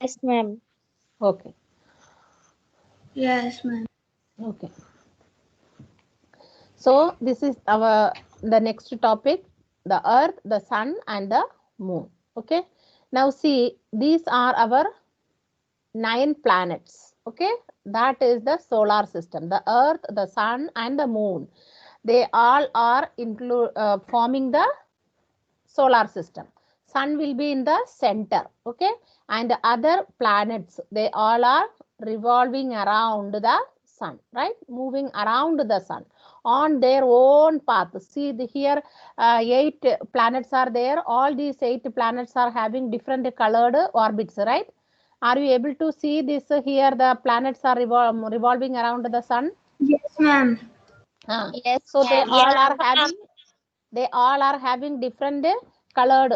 Yes, ma'am. Okay. Yes, ma'am. Okay. So this is the next topic, the earth, the sun and the moon. Okay. Now see, these are our 9 planets. Okay. That is the solar system, the earth, the sun and the moon. They all are forming the solar system. Sun will be in the center. Okay. And the other planets, they all are revolving around the sun, right? Moving around the sun on their own path. See here, 8 planets are there. All these 8 planets are having different colored orbits, right? Are you able to see this here? The planets are revolving around the sun. Yes, ma'am. Yes, So they ma'am. all are having, different colored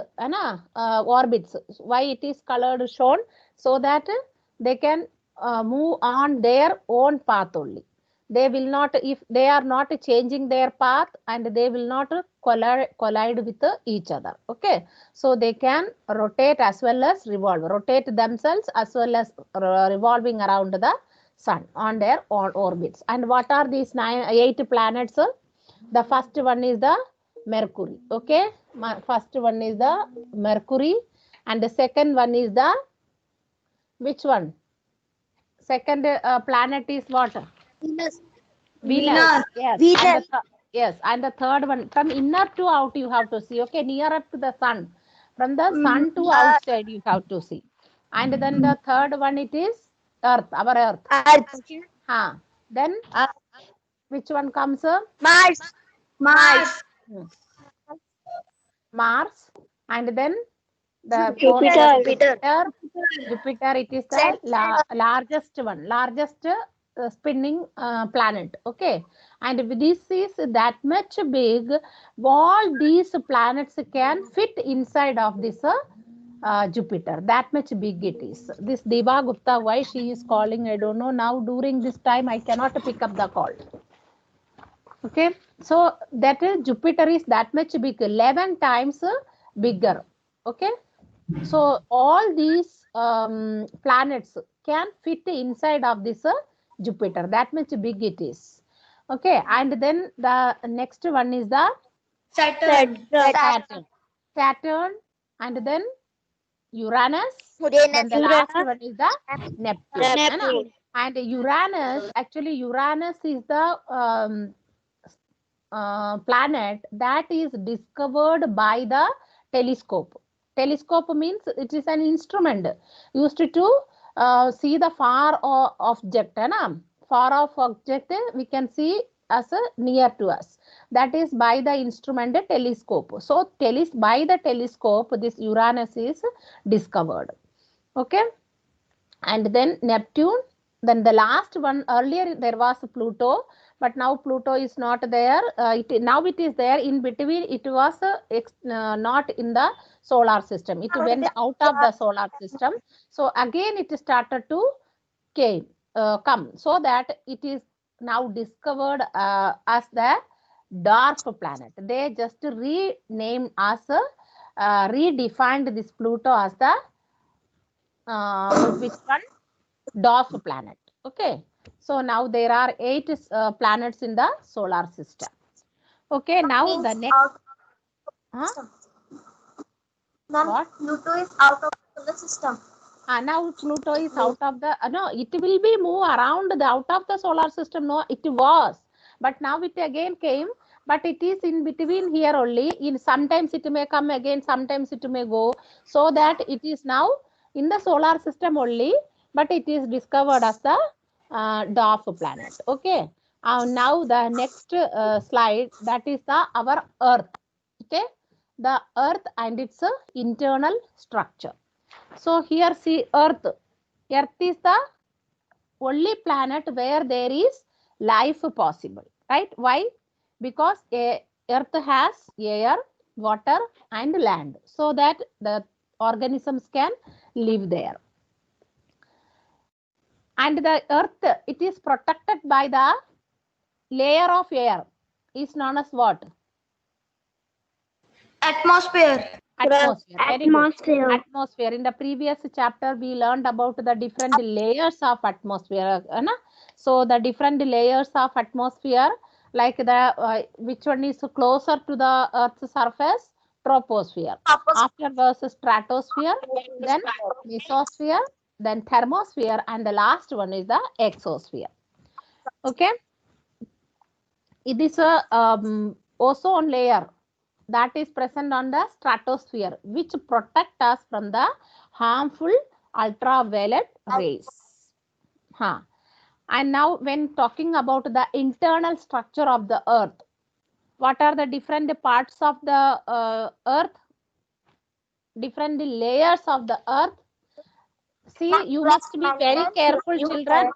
orbits. Why it is colored shown? So that they can move on their own path only. They will not, if they are not changing their path, and they will not collide with each other. Okay. So they can rotate as well as revolve, rotate themselves as well as revolving around the sun on their own orbits. And what are these 8 planets? The first one is the Mercury. Okay. First one is the Mercury. And the second one is the, which one? Second planet is what? Venus. Venus. Venus. Yes. And Venus. yes. And the third one, from inner to out you have to see. Okay. Nearer to the sun. From the sun to outside you have to see. And then the third one, it is Earth, our Earth. Earth. Then Uh, which one comes? Mars. Mars. Hmm. Mars. And then the fourth Jupiter. one, Jupiter. Jupiter. Jupiter, it is the largest one, largest spinning planet. Okay. And this is that much big. All these planets can fit inside of this Jupiter. That much big it is. This Deva Gupta, why she is calling, I don't know. Now during this time, I cannot pick up the call. Okay. So that is Jupiter is that much big, 11 times bigger. Okay. So all these planets can fit inside of this Jupiter. That much big it is. Okay. And then the next one is the Saturn. Saturn. Saturn. And then Uranus. Then the last one is the Neptune. है ना? Neptune. And Uranus, actually Uranus is the planet that is discovered by the telescope. Telescope means it is an instrument used to see the far object. है ना? Far off object we can see as a near to us. That is by the instrument telescope. So by the telescope this Uranus is discovered. Okay. And then Neptune. Then the last one, earlier there was Pluto, but now Pluto is not there. Now it is there in between. It was not in the solar system. It went out of the solar system. So again it started to come. So that it is now discovered as the dwarf planet. They just renamed as, redefined this Pluto as the which one? Dwarf planet. Okay. So now there are 8 planets in the solar system. Okay. Now the next. What? Pluto is out of the system. Now Pluto is out of the, no, it will be move around the out of the solar system. No, it was, but now it again came, but it is in between here only. In sometimes it may come again, sometimes it may go, so that it is now in the solar system only, but it is discovered as the dwarf planet. Okay. Now the next slide, that is the our Earth. Okay, the Earth and its internal structure. So here see Earth. Earth is the only planet where there is life possible, right? Why? Because Earth has air, water and land, so that the organisms can live there. And the Earth, it is protected by the layer of air, is known as what? Atmosphere. Atmosphere. Very good. Atmosphere. Atmosphere. In the previous chapter, we learned about the different layers of atmosphere. So the different layers of atmosphere, like the which one is closer to the Earth's surface? Troposphere. Afterwards, stratosphere, then mesosphere, then thermosphere, and the last one is the exosphere. Okay. It is a ozone layer that is present on the stratosphere, which protect us from the harmful ultraviolet rays. And now when talking about the internal structure of the earth, what are the different parts of the earth? Different layers of the earth. See, you must be very careful, children.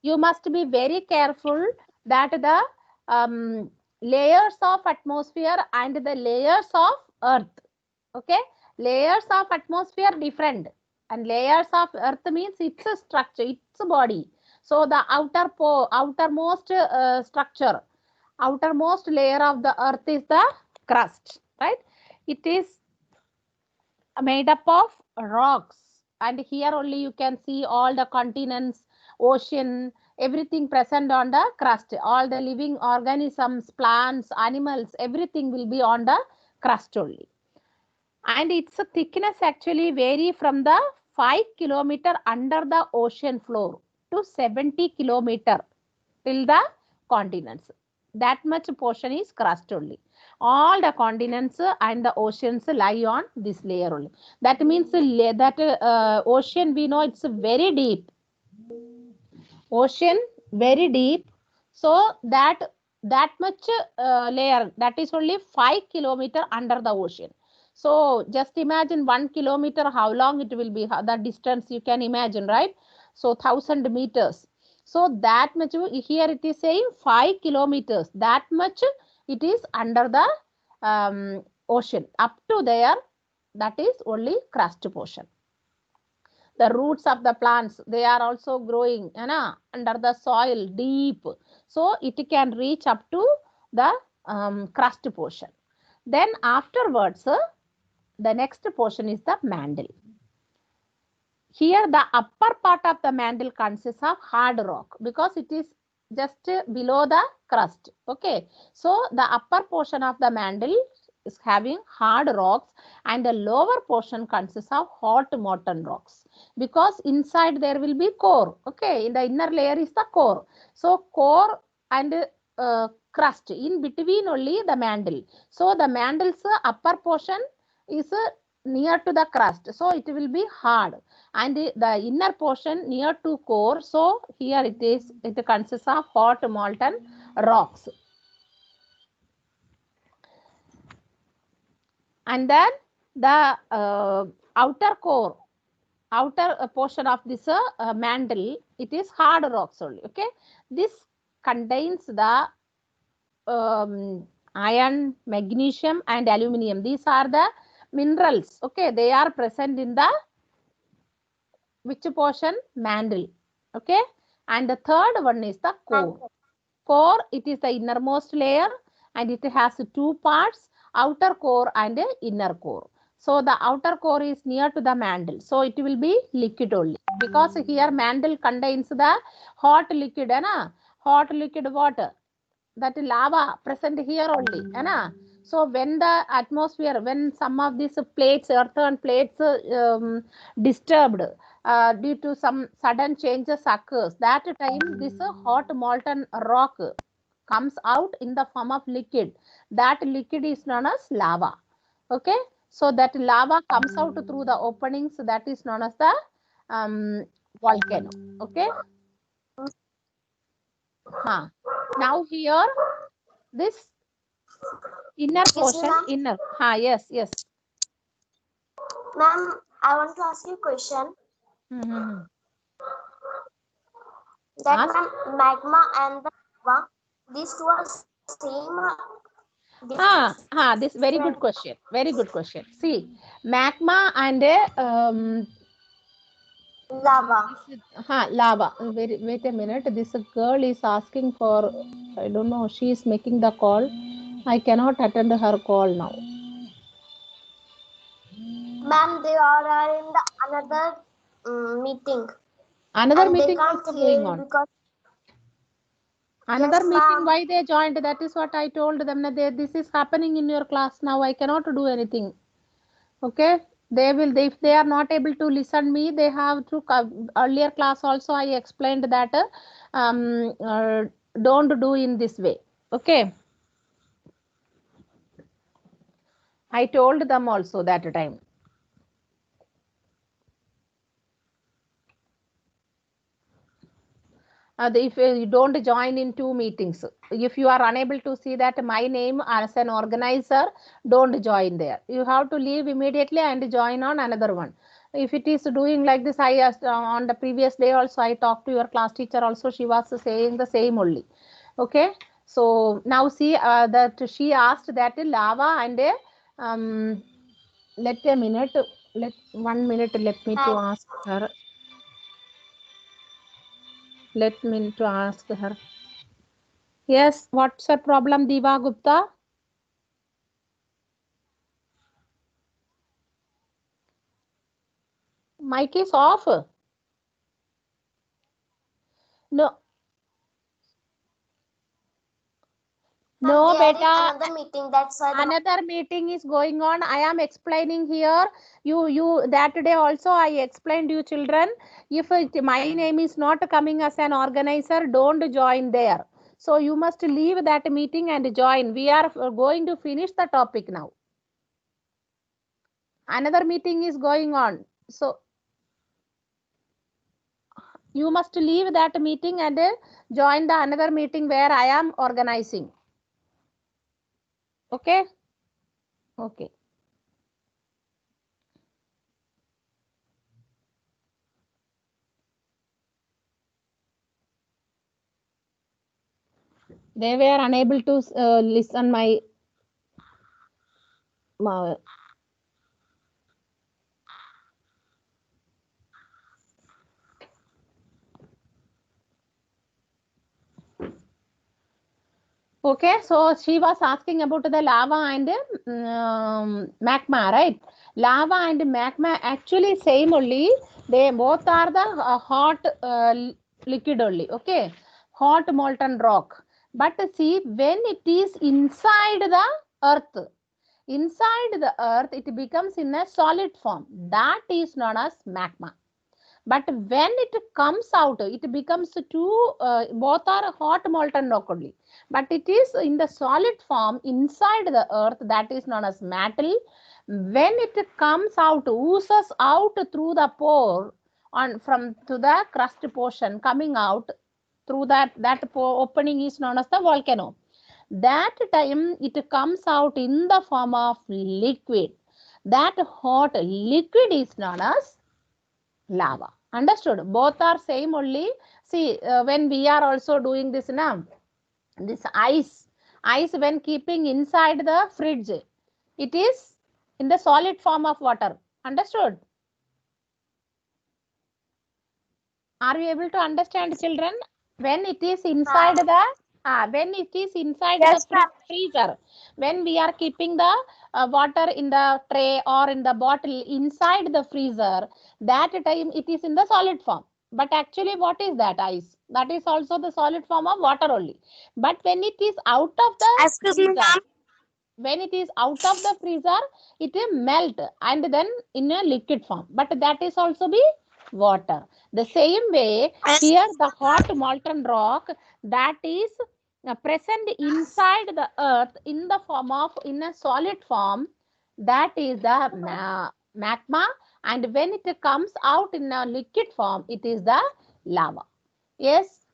You must be very careful that the layers of atmosphere and the layers of earth. Okay, layers of atmosphere different, and layers of earth means it's a structure, it's a body. So the outermost structure, outermost layer of the earth is the crust, right? It is made up of rocks, and here only you can see all the continents, ocean, everything present on the crust. All the living organisms, plants, animals, everything will be on the crust only. And its thickness actually vary from the 5 kilometer under the ocean floor to 70 kilometer till the continents. That much portion is crust only. All the continents and the oceans lie on this layer only. That means that ocean, we know it's very deep. Ocean very deep. So that much layer, that is only 5 kilometer under the ocean. So just imagine 1 kilometer, how long it will be, the distance you can imagine, right? So 1000 meters. So that much, here it is saying 5 kilometers, that much it is under the ocean. Up to there, that is only crust portion. The roots of the plants, they are also growing under the soil deep. So it can reach up to the crust portion. Then afterwards, the next portion is the mantle. Here the upper part of the mantle consists of hard rock because it is just below the crust. Okay, so the upper portion of the mantle is having hard rocks, and the lower portion consists of hot molten rocks, because inside there will be core. Okay, in the inner layer is the core. So core and crust, in between only the mantle. So the mantle's upper portion is near to the crust, so it will be hard, and the inner portion near to core. So here it consists of hot molten rocks. And then the outer core, outer portion of this mantle, it is hard rocks only. Okay, this contains the iron, magnesium, and aluminium. These are the minerals. Okay, they are present in the which portion? Mantle. Okay, and the third one is the core. Core, it is the innermost layer, and it has two parts, outer core and inner core. So the outer core is near to the mantle, so it will be liquid only, because here mantle contains the hot liquid, hot liquid water, that lava present here only. So when the atmosphere, when some of these plates, earthen plates disturbed due to some sudden changes occurs, that time this hot molten rock comes out in the form of liquid. That liquid is known as lava. Okay, so that lava comes out through the openings, that is known as the volcano. Okay. Now here this inner portion, inner. Yes. Ma'am, I want to ask you a question. That Ask. ma'am, magma and the lava, these two are same. This very good question. Very good question. See, magma and Lava. Lava. Wait a minute. This girl is asking for, I don't know, she is making the call. I cannot attend her call now. Ma'am, they all are in the another meeting. Another And they meeting can't also hear going you on. because Another yes, meeting, ma'am. why they joined? That is what I told them. That this is happening in your class now. I cannot do anything. Okay, they will. If they are not able to listen me, they have to. Earlier class also I explained that don't do in this way. Okay, I told them also that time. If you don't join in two meetings, if you are unable to see that my name as an organizer, don't join there. You have to leave immediately and join on another one. If it is doing like this, I asked on the previous day also, I talked to your class teacher also, she was saying the same only. Okay, so now see that she asked that lava and let a minute, let 1 minute, let me to ask her. Let me to ask her. Yes, what's the problem, Diva Gupta? Mic is off. No, no, They are in beta. another meeting. That's why the Another meeting is going on. I am explaining here. You that day also I explained you children. If my name is not coming as an organizer, don't join there. So you must leave that meeting and join. We are going to finish the topic now. Another meeting is going on. So you must leave that meeting and join the another meeting where I am organizing. Okay. Okay. They were unable to listen my okay, so she was asking about the lava and magma, right? Lava and magma actually same only. They both are the hot liquid only. Okay, hot molten rock. But see, when it is inside the earth, it becomes in a solid form. That is known as magma. But when it comes out, it becomes two, both are hot molten rock only. But it is in the solid form inside the earth, that is known as mantle. When it comes out, oozes out through the pore on from to the crust portion, coming out through that pore opening is known as the volcano. That time it comes out in the form of liquid. That hot liquid is known as lava. Understood? Both are same only. See, when we are also doing this now, this ice when keeping inside the fridge, it is in the solid form of water. Understood? Are you able to understand, children? When it is inside the when it is inside the Yes, ma'am. freezer, when we are keeping the water in the tray or in the bottle inside the freezer, that time it is in the solid form. But actually, what is that ice? That is also the solid form of water only. But when it is out of the Excuse me, freezer, ma'am. when it is out of the freezer, it will melt and then in a liquid form. But that is also be water. The same way here the hot molten rock that is present inside the earth in the form of in a solid form, that is the magma, and when it comes out in a liquid form, it is the lava. Yes,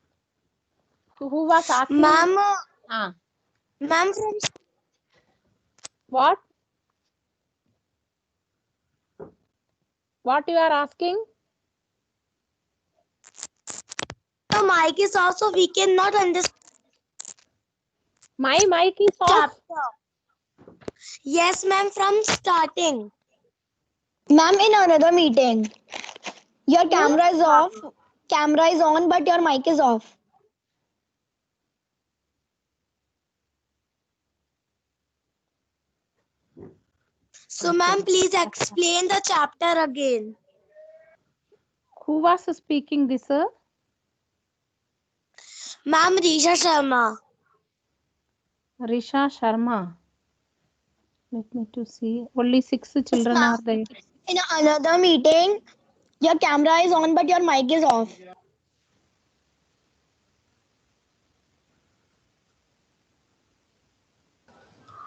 who was asking? Ma'am, Ah, ma'am, from what you are asking? the mic is off, so we cannot understand. My mic is off. Yes, ma'am, from starting. Ma'am, in another meeting. Your camera is off. Camera is on, but your mic is off. So, ma'am, please explain the chapter again. Who was speaking this? Ma'am, Risha Sharma. Risha Sharma. Let me to see. Only 6 children ma'am. are there. In another meeting, your camera is on, but your mic is off.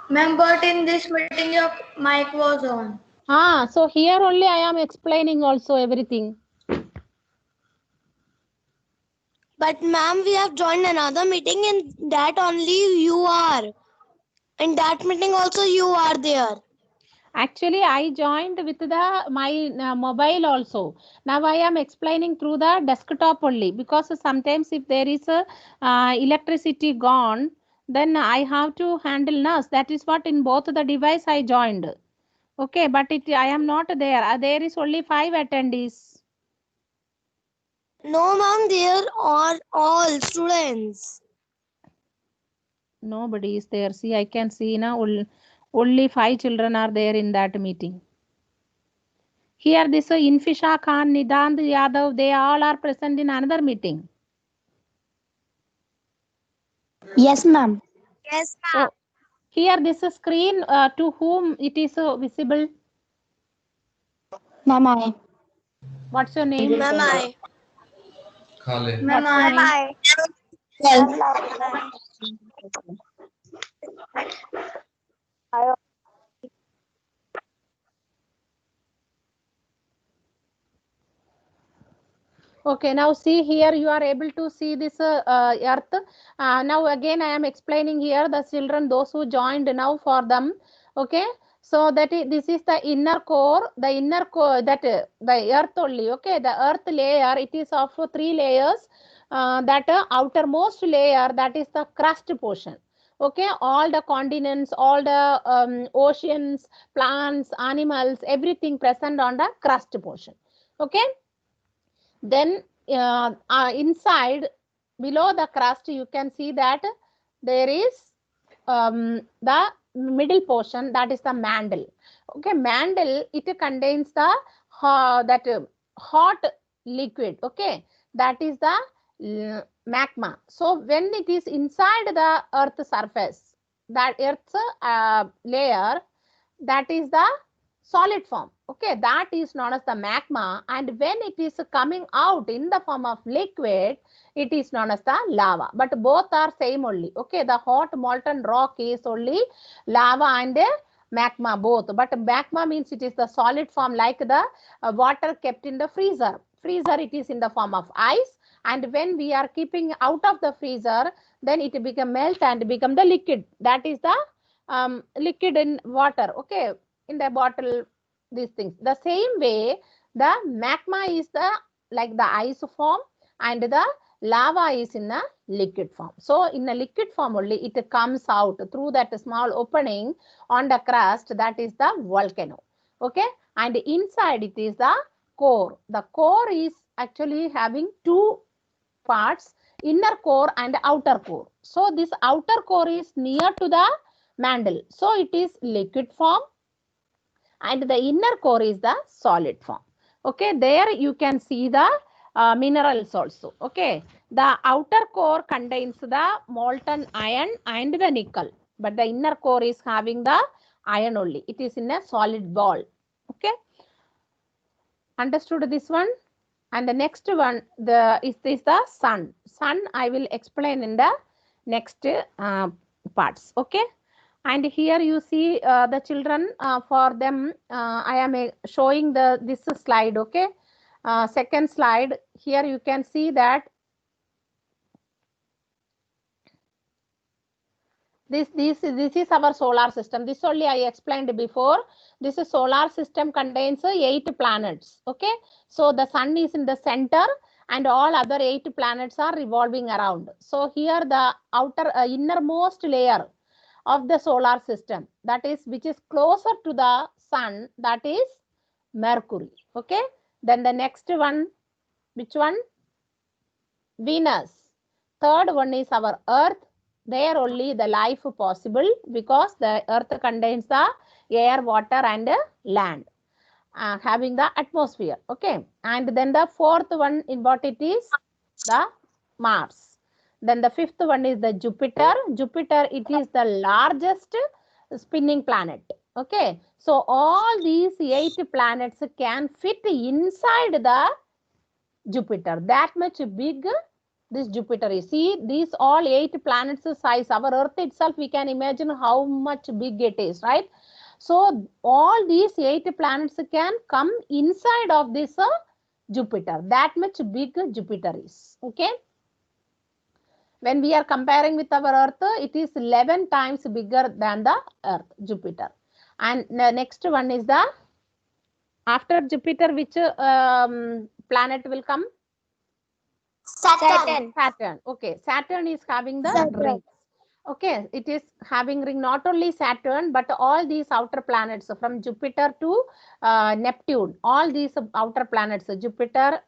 Ma'am, but in this meeting your mic was on. So here only I am explaining also everything. But ma'am, we have joined another meeting and that only you are. In that meeting also you are there. Actually, I joined with my mobile also. Now I am explaining through the desktop only, because sometimes if there is a electricity gone, then I have to handle NAS. That is what in both the device I joined. Okay, but I am not there. There is only 5 attendees. No ma'am, there are all students. Nobody is there. See, I can see now only 5 children are there in that meeting. Here this Infisha Khan, Nidant Yadav, they all are present in another meeting. Yes ma'am. Yes So here this screen, to whom it is visible? ma'am. Ma'am, What's your name? Ma'am, I. Ma'am, What's your I. name? Okay, now see here you are able to see this earth. Now again I am explaining here the children, those who joined now for them. Okay, so that this is the inner core, that the earth only. Okay, the earth layer, it is of 3 layers. That outermost layer, that is the crust portion. Okay, all the continents, all the oceans, plants, animals, everything present on the crust portion. Okay, then inside, below the crust, you can see that there is the middle portion, that is the mantle. Okay, mantle, it contains the hot liquid. Okay, that is the magma. So when it is inside the earth surface, that earth's layer, that is the solid form. Okay, that is known as the magma, and when it is coming out in the form of liquid, it is known as the lava. But both are same only. Okay, the hot molten rock is only lava and magma both, but magma means it is the solid form, like the water kept in the freezer. It is in the form of ice, and when we are keeping out of the freezer, then it become melt and become the liquid. That is the liquid in water. Okay, in the bottle, these things. The same way, the magma is the like the ice form, and the lava is in a liquid form. So in a liquid form only it comes out through that small opening on the crust, that is the volcano. Okay, and inside it is the core. The core is actually having 2 parts, inner core and outer core. So this outer core is near to the mantle, so it is liquid form, and the inner core is the solid form. Okay, there you can see the minerals also. Okay, the outer core contains the molten iron and the nickel, but the inner core is having the iron only. It is in a solid ball. Okay, understood this one? And the next one, is the sun. I will explain in the next parts. Okay, and here you see the children, for them I am showing this slide. Okay, second slide, here you can see that this is our solar system. This only I explained before. This solar system contains 8 planets. Okay, so the sun is in the center and all other 8 planets are revolving around. So here the outer innermost layer of the solar system, that is which is closer to the sun, that is Mercury. Okay, then the next one, which one? Venus. Third one is our Earth. There only the life possible, because the earth contains the air, water and land, having the atmosphere. Okay, and then the fourth one in what it is, the Mars. Then the fifth one is the Jupiter. Jupiter, it is the largest spinning planet. Okay, so all these 8 planets can fit inside the Jupiter. That much big this Jupiter is. See, these all 8 planets size. Our Earth itself, we can imagine how much big it is, right? So all these 8 planets can come inside of this Jupiter. That much big Jupiter is. Okay. When we are comparing with our Earth, it is 11 times bigger than the Earth, Jupiter. And the next one is the, after Jupiter, which planet will come? Saturn. Saturn. Okay, Saturn is having the Saturn. rings. Okay, it is having ring, not only Saturn, but all these outer planets from Jupiter to Neptune. All these outer planets, Jupiter,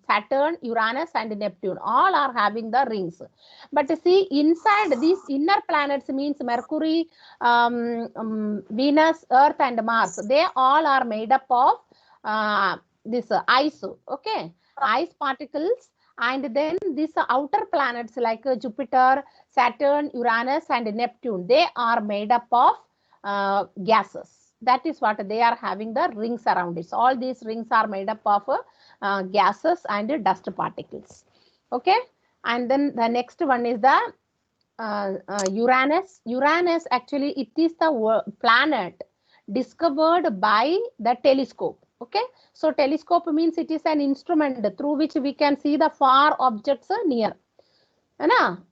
Saturn, Uranus and Neptune, all are having the rings. But see, inside these inner planets means Mercury, Venus, Earth and Mars. They all are made up of this ice. Okay, ice particles. And then these outer planets like Jupiter, Saturn, Uranus and Neptune, they are made up of gases. That is what they are having the rings around it. So all these rings are made up of gases and dust particles. Okay. And then the next one is the Uranus. Uranus, actually it is the planet discovered by the telescope. Okay, so telescope means it is an instrument through which we can see the far objects near.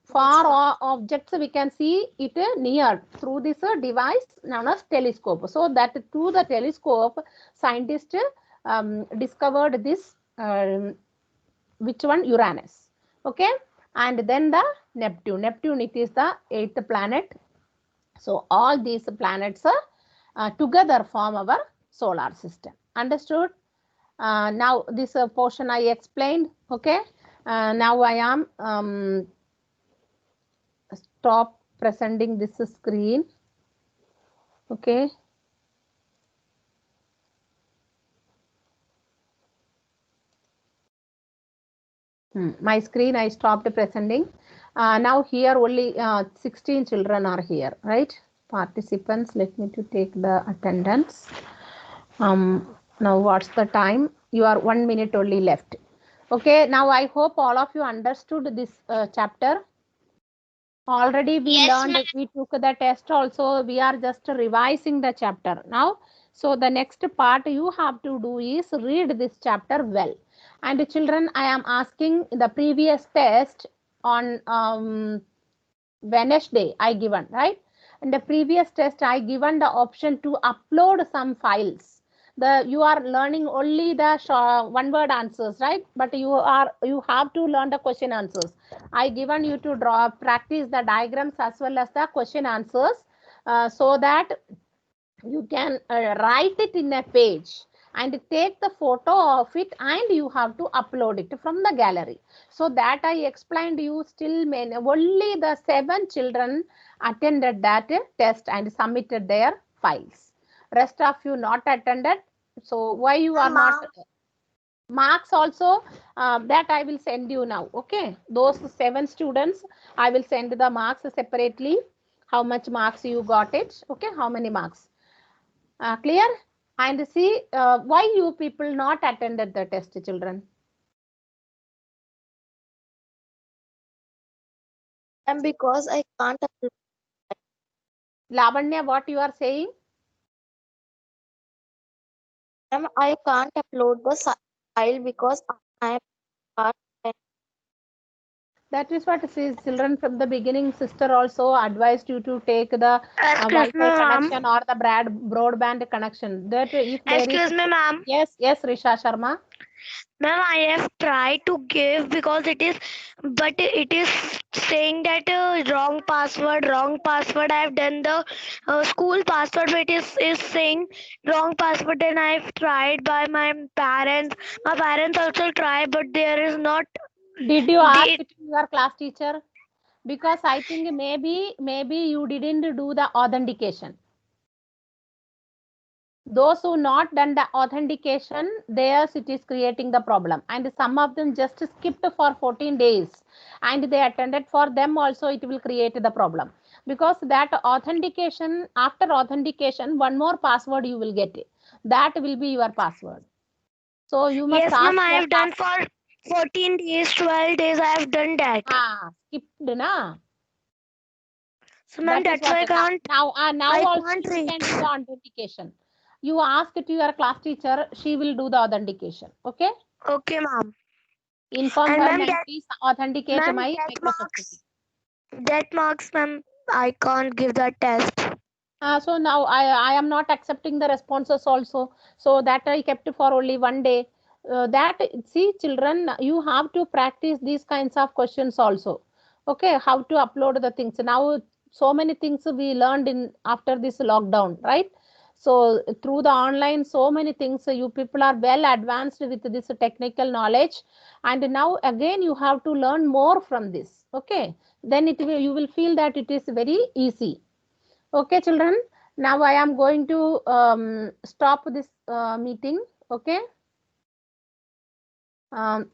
Far objects we can see it near through this device known as telescope. So that through the telescope, scientists discovered this, which one? Uranus. Okay, and then the Neptune. Neptune, it is the 8th planet. So all these planets together form our solar system. Understood? Now this portion I explained. Okay. Now I am stop presenting this screen. Okay. My screen I stopped presenting. Now here only 16 children are here, right? Participants, let me to take the attendance. Now what's the time? You are 1 minute only left. Okay, now I hope all of you understood this chapter. Already we learned, we took the test also. We are just revising the chapter now. So the next part you have to do is read this chapter well. And children, I am asking the previous test on Wednesday I given, right? In the previous test I given the option to upload some files. You are learning only the one word answers, right? But you have to learn the question answers. I given you to practice the diagrams as well as the question answers, so that you can write it in a page and take the photo of it, and you have to upload it from the gallery. So that I explained you, still only the 7 children attended that test and submitted their files. Rest of you not attended. So why you are not? Marks also that I will send you now. Okay, those 7 students I will send the marks separately. How much marks you got it? Okay, how many marks? Clear? And see why you people not attended the test, children? And because I can't. Lavanya, what you are saying? I can't upload the file because I am. That is what children from the beginning. Sister also advised you to take the Wi-Fi connection or the broadband connection. That if there Excuse me, ma'am. Yes, Risha Sharma. Ma'am, I have tried to give because it is saying that wrong password. I have done the school password, but it is saying wrong password. Then I have tried by my parents. My parents also try, but there is not. Did you ask it to your class teacher? Because I think maybe you didn't do the authentication. Those who not done the authentication, theirs it is creating the problem, and some of them just skipped for 14 days and they attended. For them also it will create the problem, because that authentication, after authentication one more password you will get, that will be your password. So you must Yes, ask ma'am, I your have done for 14 days, 12 days, I have done that. skipped na. So, ma'am, That is that's what why I can't. now I also can't you can reach. do the authentication. You ask to your class teacher, she will do the authentication. Okay, Okay, ma'am. inform And her ma'am, and that please authenticate ma'am, my that Microsoft marks, Teams. that marks, ma'am, I can't give that test. So now I am not accepting the responses also, so that I kept for only one day. That, see children, you have to practice these kinds of questions also. Okay, how to upload the things. Now so many things we learned in after this lockdown, right? So through the online, so many things, you people are well advanced with this technical knowledge, and now again you have to learn more from this. Okay, then it will, you will feel that it is very easy. Okay, children. Now I am going to stop this meeting. Okay.